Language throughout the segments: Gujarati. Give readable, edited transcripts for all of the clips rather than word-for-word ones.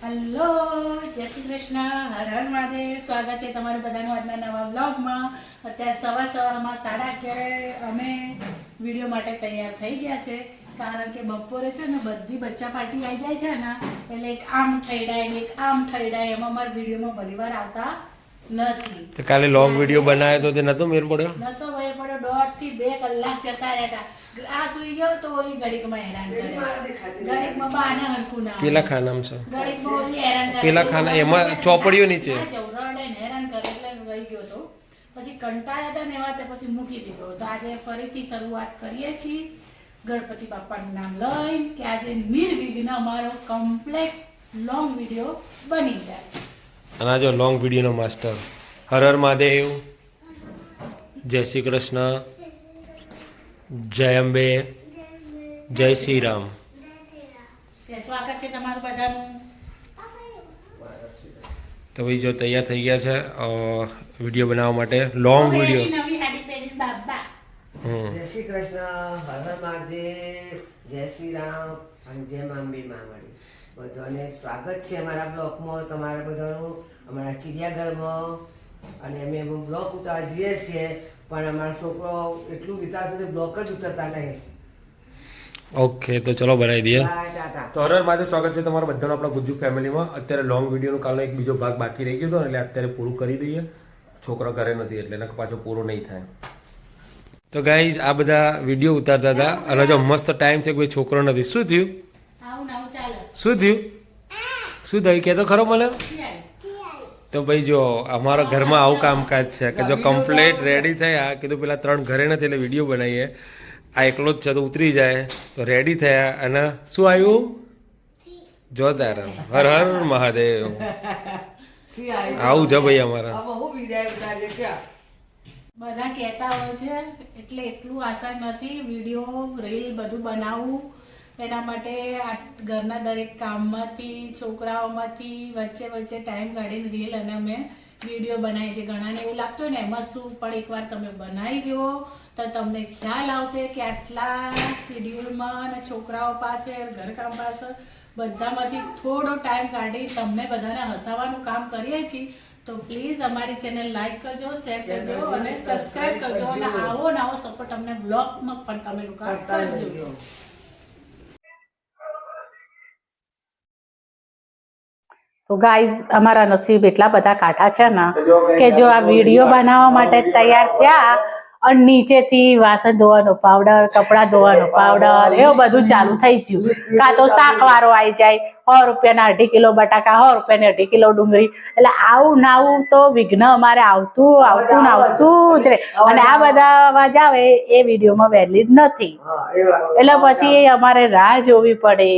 હેલો, જય શ્રી કૃષ્ણ, હર હર મહાદેવ. સ્વાગત છે તમારું બધાનું આજના નવા વ્લોગમાં. અત્યારે સવારમાં 11:30 અમે વિડીયો માટે તૈયાર થઈ ગયા છે. કારણ કે બપોરે છે ને બધી બચ્ચા પાર્ટી આવી જાય છે ને, એટલે એક આમ ઠઈડાય ને એક આમ ઠઈડાય, એમાં અમારા વિડીયોમાં ભલી વાર આવતા નથી. તો કાલે લોંગ વિડીયો બનાવ્યો તો તે નતો મેર પડ્યો? નતો મેર પડ્યો. 1.5 થી 2 કલાક જતા રહેતા. આ સુઈ ગયો તો ઓલી ઘડીકમાં હેરાન કરે. ઘડીકમાં બાને હરખું ના. પેલા ખાનામાં છે. ઘડીકમાં ઓલી હેરાન કરે. પેલા ખાના એમાં ચોપડીઓ નીચે. રડે ને હેરાન કરે એટલે રહી ગયો તો. પછી કંટાળ્યા હતા ને એવા તે પછી મૂકી દીધો. તો આજે ફરીથી શરૂઆત કરીએ છીએ ગણપતિ બાપાનું નામ લઈને કે આજે નિર્વિઘ્ન અમારો કમ્પ્લીટ લોંગ વિડીયો બની જાય. અને આ જો લોંગ વિડીયોનો માસ્ટર. હર હર મહાદેવ, જય શ્રી કૃષ્ણ, જય અંબે, જય શ્રી રામ. સ્વાગત છે તમારું બધાનું. તો ભાઈ જો તૈયાર થઈ ગયા છે વિડીયો બનાવવા માટે લોંગ વિડીયો. નવી હાડી પહેરીને બાબા. જય શ્રી કૃષ્ણ, હર હર મહાદેવ, જય શ્રી રામ અને જય અંબે માવડી. બધાને સ્વાગત છે અમારા બ્લોકમાં, તમારા બધાનું અમારા ચિડિયાઘરમાં. અને અમે બ્લોક ઉતારવા જઈએ છીએ, પણ અમારા છોકરો એટલું વિતારશે તો બ્લોક જ ઉતરતા નહીં. ઓકે, તો ચલો બનાવી દઈએ. ટાટા. તો હર હર મહાદેવ, સ્વાગત છે તમારા બધાનું આપણા ગુજ્જુ ફેમિલીમાં. અત્યારે લોંગ વિડીયોનો કાલનો એક બીજો ભાગ બાકી રહી ગયો હતો, એટલે અત્યારે પૂરું કરી દઈએ. છોકરો ઘરે નથી એટલે એના પાછો પૂરો નહીં થાય. તો ગાઈઝ આ બધા વિડીયો ઉતારતા હતા અને જો મસ્ત ટાઈમ છે કોઈ છોકરો નથી. શું થયું? આવું નાવું ચાલે. શું થયું? શું થયું કે તો ખરો મને? તો ભાઈ જો અમારા ઘરમાં આવું કામકાજ છે કે જો કમ્પ્લીટ રેડી થયા, કીધું પેલા 3 ઘરે નથી એટલે વિડીયો બનાવીએ. આ એકલો જ છે તો ઉતરી જાય, તો રેડી થયા અને શું આવ્યું જોરદાર. હર હર મહાદેવ. આવું છે ભાઈ અમારા. બધા કહેતા હોય છે એટલે એટલું આસાન નથી વિડીયો રીલ બધું બનાવવું. એના માટે આ ઘરના દરેક કામમાંથી, છોકરાઓમાંથી વચ્ચે ટાઈમ કાઢીને રીલ અને અમે વિડીયો બનાવીએ છીએ. ઘણાને એવું લાગતું હોય ને એમાં શું, પણ એકવાર તમે બનાવી જુઓ તો તમને ખ્યાલ આવશે કે આટલા શિડ્યુલમાં અને છોકરાઓ પાસે, ઘરકામ પાસે બધામાંથી થોડો ટાઈમ કાઢી તમને બધાને હસાવવાનું કામ કરીએ છીએ. તો પ્લીઝ અમારી ચેનલ લાઈક કરજો, શેર કરજો અને સબસ્ક્રાઇબ કરજો. અને આવો નવો સપોર્ટ અમને બ્લોગમાં પણ તમે લોકો કરજો. તો ગાઈઝ અમારા નસીબ એટલા બધા કાઢા છે ને કે જો આ વિડીયો બનાવવા માટે તૈયાર થયા અને નીચેથી વાસણ ધોવાનો પાવડર, કપડાં ધોવાનો પાવડર, એવું બધું ચાલુ થઈ ગયું. કાં તો શાક વાળો આવી જાય, 100 રૂપિયાના 2.5 કિલો બટાકા, 100 રૂપિયાની 2.5 કિલો ડુંગળી. એટલે આવું નાવું તો વિઘ્ન અમારે આવતું જ રહે. અને આ બધા અવાજ આવે એ વિડીયોમાં વેલિડ નથી, એટલે પછી અમારે રાહ જોવી પડે.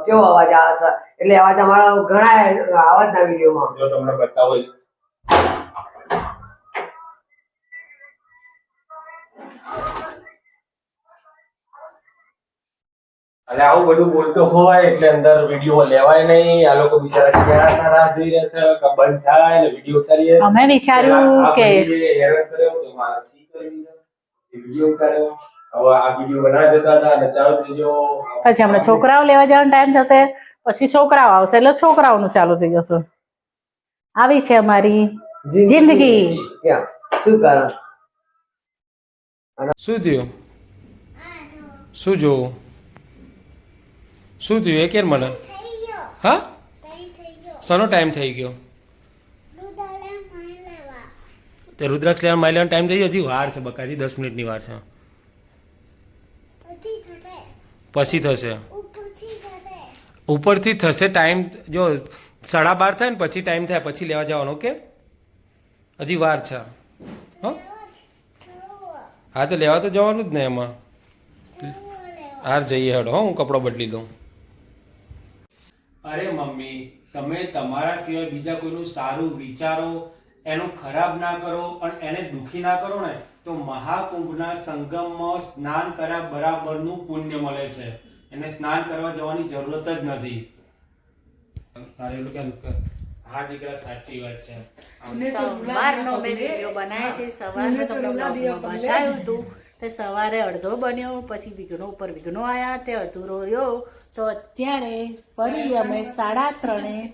કેવો અવાજ આવે છે? એટલે અવાજ અમારા ઘણા અવાજના વિડીયોમાં જો તમને બતાવો. એટલે આવું બધું બોલતો હોય એટલે અંદર વિડીયો લેવાય નહીં. આ લોકો બિચારા ક્યાં રાહ જોઈ રહ્યા છે કે બંધ થાય ને વિડીયો ઉતારીએ. અમે વિચાર્યું કે હેરાન કર્યો તો મારા સી કરી દીધા, વિડીયો ઉતાર્યો. હવે આ વિડીયો બનાવી દેતા હતા અને ચાલુ થઈ ગયો. પછી હમણાં છોકરાઓ લેવા જવાનો ટાઈમ થશે, પછી છોકરાઓ આવશે એટલે છોકરાઓનું ચાલુ થઈ જશે. આવી છે અમારી જિંદગી. શું કારણ? શું થયું? શું જોવું? શું થયું? એ કેમ મને? હા, શાનો ટાઈમ થઈ ગયો? તે રુદ્રાક્ષ લેવા માય લેવાનો ટાઈમ થઈ ગયો? હજી વાર છે બકાજી, 10 મિનિટની વાર છે. પછી થશે, ઉપરથી થશે. ટાઈમ જો 12:30 થાય ને પછી ટાઈમ થાય પછી લેવા જવાનો. ઓકે, હજી વાર છે. હા તો લેવા તો જવાનું જ ને એમાં. હાર જઈએ હેડો. હું કપડો બદલી દઉં. અરે મમ્મી, તમે તમારા સિવાય બીજા કોઈનું સારું વિચારો, એનું ખરાબ ના કરો અને એને દુખી ના કરો ને તો મહાકુંભના સંગમમાં સ્નાન કર્યા બરાબરનું પુણ્ય મળે છે. એને સ્નાન કરવા જવાની જરૂરત જ નથી. હા દીકરા, સાચી વાત છે. સવારનો મેં વિડીયો બનાવ્યો છે. સવારનો તમને બતાવ્યું હતું તે સવારે અડધો બન્યો, પછી વિઘ્નો ઉપર વિઘ્નો આવ્યા, તે અધૂરો રહ્યો. તો અત્યારે ફરી અમે 3:30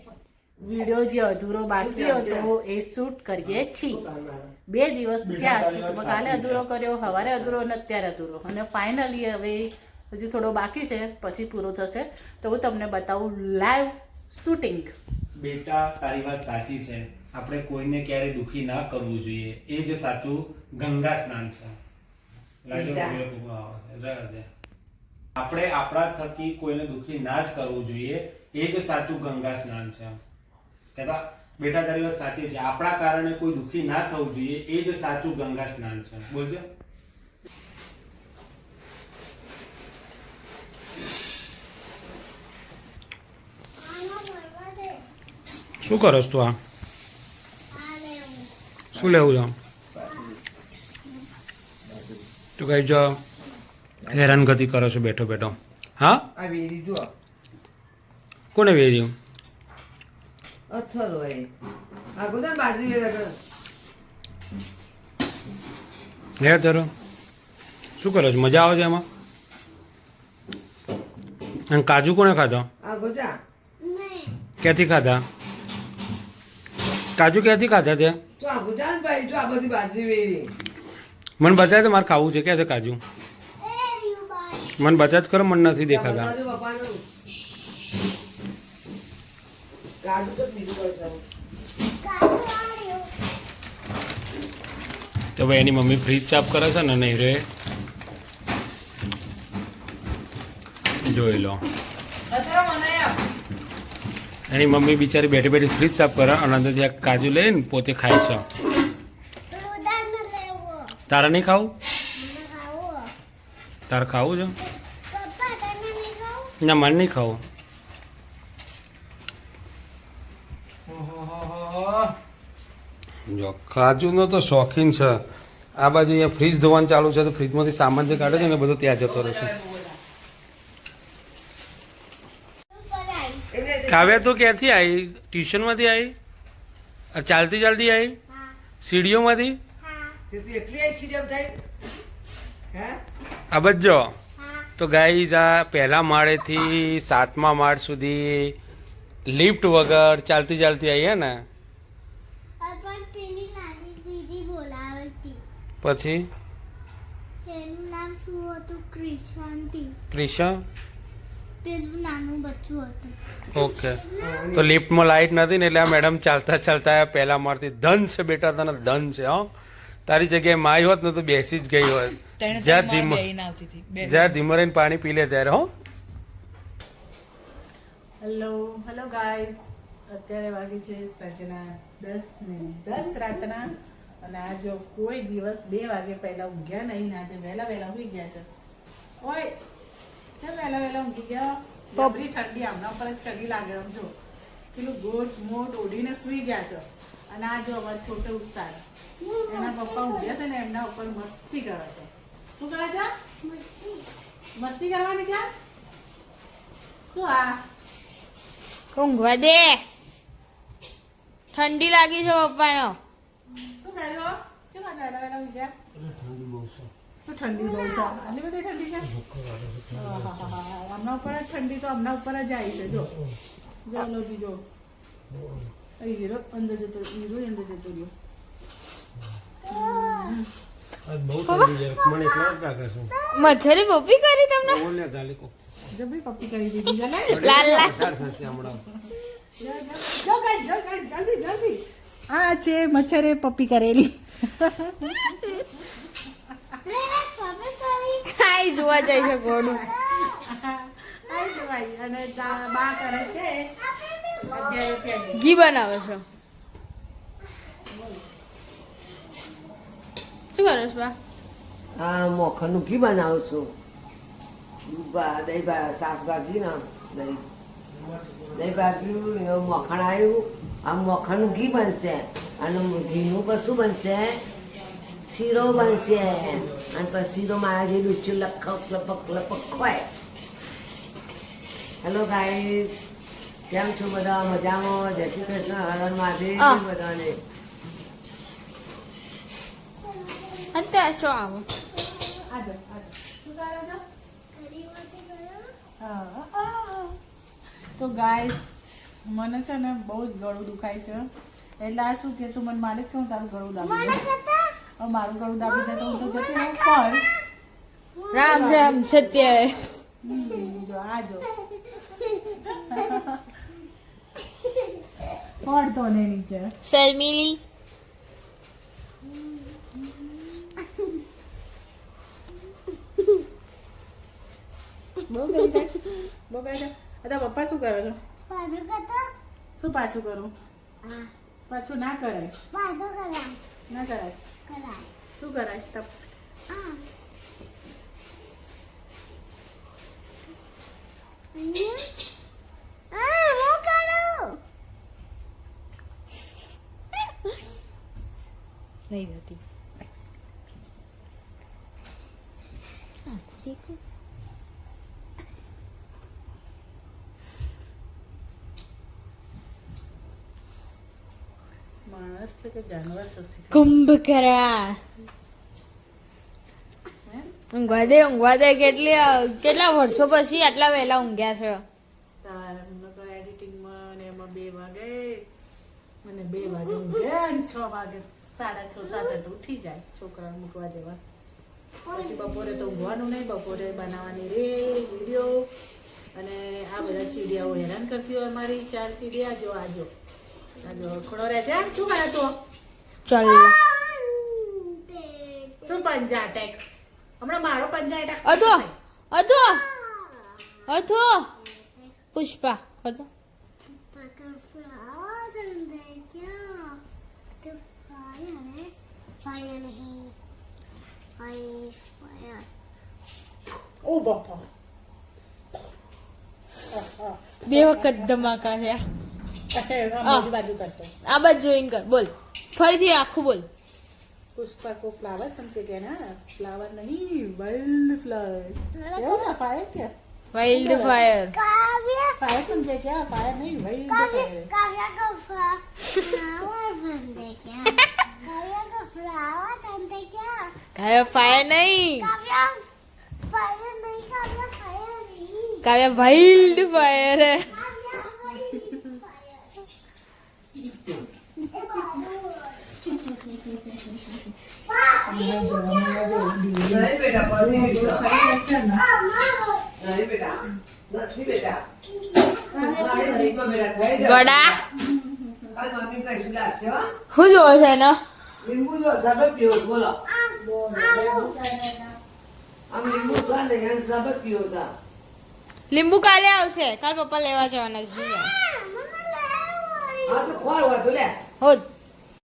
વિડીયો જે અધૂરો બાકી હતો એ શૂટ કરીએ છીએ. 2 દિવસ થયા શૂટમાં. કાલે અધૂરો કર્યો, સવારે અધૂરો અને અત્યારે અધૂરો, અને ફાઇનલી હવે હજુ થોડો બાકી છે, પછી પૂરો થશે તો હું તમને બતાવું લાઈવ શૂટિંગ. બેટા તારી વાત સાચી છે, આપણે કોઈને ક્યારે દુખી ના કરવું જોઈએ, એ જ સાચું ગંગા સ્નાન છે. આપણે આપણા થકી કોઈને દુખી ના જ કરવું જોઈએ, એ જ સાચું ગંગા સ્નાન છે. કહેતા બેટા તારી વાત સાચી છે, આપણા કારણે કોઈ દુખી ના થવું જોઈએ, એ જ સાચું ગંગા સ્નાન છે. બોલજો. શું કરો છો તું? આ શું લેવું છે? તું કઈ જો હેરાનગતિ કરો છો બેઠો બેઠો. હા, આ વેરી જો કોને વેર્યું? અથરો એ આ ગોદન બાજરી વેરા હે તારો શું કરો છો? મજા આવે છે એમાં? અને કાજુ કોને ખાધા? આ ગોજા ક્યાંથી ખાધા? કાજુ ક્યાંથી ખાધા તે? જો આ ગોજા ને ભાઈ, જો આ બધી બાજરી વેરી મને બતાય તો મારે ખાવું છે. ક્યાં છે કાજુ? મને બતાય તો ખરો, મને નથી દેખાતા. પપ્પાનું કાજુ તો બીજું કરશે. તો ભાઈ એની મમ્મી ફ્રીજ સાફ કરે છે ને, નહીં રે જોઈ લો. એની મમ્મી બિચારી બેઠી બેઠી ફ્રીજ સાફ કરે અને અંદરથી આ કાજુ લઈને પોતે ખાય છે. તારે નહીં ખાવું? તારે ખાવું છે? ના, મને નહીં ખાવું. જો કાજુનો તો શોખીન છે. આ બાજુ અહીંયા ફ્રીજ ધોવાનું ચાલુ છે, તો ફ્રીજમાંથી સામાન જે કાઢે છે ને બધું ત્યાં જતો રહેશે. કાવ્યા તું ક્યાંથી આવી? ટ્યુશનમાંથી આવી? ચાલતી ચાલતી આવી? સીડીઓમાંથી? તે તું એકલી આઈ સીડીએમ થઈ હે? આ બજો તો ગાઈઝ આ પહેલા માળેથી 7મા માળ સુધી લિફ્ટ વગર ચાલતી ચાલતી આવી હે ને? પછી એનું નામ શું હતું? ક્રિશા. પેલું નાનું બચ્ચું હતું. ઓકે, તો લિફ્ટમાં લાઈટ નથી ને એટલે આ મેડમ ચાલતા ચાલતા પહેલા માળથી. ધન છે બેટા, તને ધન છે. હો, તારી જગ્યાએ માય હોત ને તો બેસી જ ગઈ હોત. જ્યાં ધીમો રહીને પાણી પી લે ત્યારે. હો, હેલો ગાઈઝ, અત્યારે વાગી છે સાંજના 10 રાતના, અને આ જો કોઈ દિવસ 2 વાગે પહેલા ઊંઘ્યા નહીં. આજે વહેલા ઊંઘી ગયા છે. ઓય કેમ વહેલા ઊંઘી ગયા? બપરી ઠંડી, આમના પર જ ઠંડી લાગે. આમ જો પેલું ગોટ મોટ ઓઢીને સૂઈ ગયા છે. અને આ જો અમારા છોટે ઉસ્તાર, એના પપ્પા ઊંઘ્યા છે ને, એમના ઉપર મસ્તી કરે છે. શું કરે છે? મસ્તી કરવાની છે. શું આ ઊંઘવા દે, ઠંડી લાગી છે પપ્પાનો. શું થયું? કેમ આજે વહેલા ઊંઘ્યા? શું ઠંડી બહુ છે? આટલી બધી ઠંડી છે? આમના ઉપર જ ઠંડી તો આમના ઉપર જ આવી છે. જો લો બીજો હીરો અંદર જતો રહ્યો. મચ્છરી પપ્પી કરી તમને? જબરી પપ્પી કરી દીધી છે ને. લાલ લાલ જો ગાઈસ જલ્દી. આ છે મચ્છરે પપ્પી કરેલી. ખાઈ જોવા જઈ છે ગોડું. અને બા કરે છે ઘી બનાવે છે. શું કરો છો બા? આ મોખણનું ઘી બનાવું છું. દહીં સાસ ભાગી ને દહીં ભાગ્યું, એનું મોખણ આવ્યું. આ મોખણનું ઘી બનશે. અને ઘીનું પછી બનશે શીરો બનશે. અને પછી શીરો મારા જે લૂચું લપક ખવાય. હેલો ગાઈસ, કેમ છો બધા? મજામાં? જય શ્રી કૃષ્ણ, હર હર મહાદેવ બધાને. અત્યારે શું આવો? આજો શું કરો છો? હા. તો ગાઈસ મને છે ને બહુ જ ગળું દુખાય છે એટલે આ શું કે તું મને માલિશ કરું તારું ગળું દાબી દે. હવે મારું ગળું દાબી દે તો હું તો જતી રહું પણ રામ રામ સત્ય જો આ જો પડતો ને નીચે શર્મિલી બહુ ગઈ જાય બહુ ગઈ જાય. અતા પપ્પા શું કરો છો? શું પાછું કરું? પાછું ના કરાય ના કરાય શું કરાય તપ નહીં હતી માણસ છે કે જાનવર છે શીખે? કુંભ કરા હે? ઊંઘવા દે કેટલા વર્ષો પછી આટલા વહેલા ઊંઘ્યા છે તારે નકર એડિટિંગમાં ને એમાં 2 વાગે મને 2 વાગે ઊંઘે અને 6 વાગે 6:30 7 તો ઉઠી જાય છોકરા મૂકવા જવા. પછી બપોરે તો ઊંઘવાનું નહીં, બપોરે બનાવવાની રે વિડીયો અને આ બધા ચીડિયાઓ હેરાન કરતી હોય મારી 4 ચીડિયા જો આજો ખડો રહે છે. શું કરે તું? ચાલ શું પંજા અટેક? હમણાં મારો પંજા અટેક અધો અધો અધો પુષ્પા કરતો ઓ બાપા બે વખત ધમાકા છે બીજી બાજુ કરતો. આ બાજુ જોઈન કર બોલ ફરીથી આખું બોલ पुष्पा को फ्लावर समझे क्या ना? फ्लावर नहीं, वाइल्ड फ्लावर. क्या होगा फायर? क्या વાઇલ્ડ ફાયર फायर समझे क्या? फायर नहीं, वाइल्ड फायर. કાવ્ય ફાયર નહીં કાવ્ય વાઇલ્ડ ફાયર હે નહીં બેટા પડી નહીં બેટા નથી બેટા ગોડા કાલ મમ્મી કહીશું લાગશે હો. શું જોવો છે એનો લીંબુ જો શરબત પીવો છો, બોલો આમ લીંબુ છે ને એને શરબત પીવો છે. લીંબુ કાલે આવશે કાલ પપ્પા લેવા જવાના છે હા તો ખોળ હોય તો લે હોત